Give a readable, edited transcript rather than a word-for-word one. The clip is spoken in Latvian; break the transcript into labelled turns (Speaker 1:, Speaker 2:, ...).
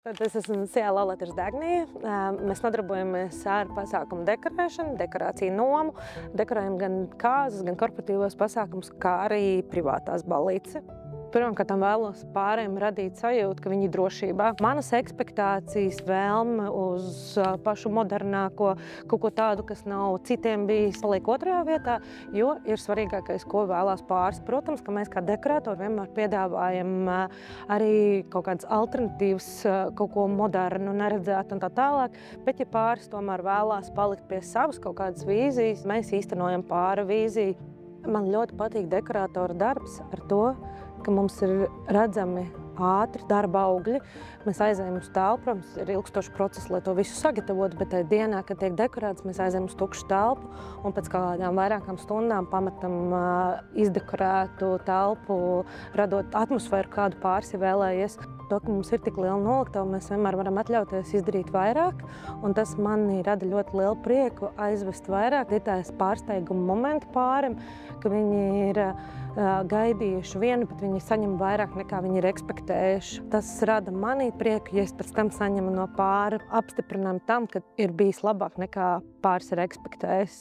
Speaker 1: Tad es esmu Sijā Laulātes Dēgnija. Mēs nodarbojamies ar pasākumu dekorēšanu, dekorāciju nomu. Dekorējam gan kāzas, gan korporatīvos pasākumus, kā arī privātās ballītes. Pirmkārt, vēlos pāriem radīt sajūtu, ka viņi ir drošībā. Manas ekspektācijas, vēlme uz pašu modernāko, kaut ko tādu, kas nav citiem bijis, paliek otrajā vietā, jo ir svarīgākais, ko vēlās pāris. Protams, ka mēs kā dekorātori vienmēr piedāvājam arī kaut kādas alternatīvas, kaut ko modernu, neredzētu un tā tālāk, bet ja pāris tomēr vēlās palikt pie savas kaut kādas vīzijas, mēs īstenojam pāra vīziju. Man ļoti patīk dekorātora darbs ar to, ka mums ir redzami ātri darba augļi. Mēs aizējam uz telpu, protams, ir ilgstošs process, lai to visu sagatavotu, bet tajā dienā, kad tiek dekorēts, mēs aizējam uz tukšu telpu un pēc kādām vairākām stundām pametam izdekorētu telpu, radot atmosfēru, kādu pāris ir vēlējies. To, ka mums ir tik liela noliktava, mēs vienmēr varam atļauties izdarīt vairāk, un tas manī rada ļoti lielu prieku aizvest vairāk. Ir tās pārsteiguma momenti pārim, ka viņi ir gaidījuši vienu, bet viņi saņem vairāk nekā viņi ir ekspektējuši. Tas rada manī prieku, ja es pēc tam saņemu no pāra apstiprinājumu tam, ka ir bijis labāk nekā pāris ir ekspektējis.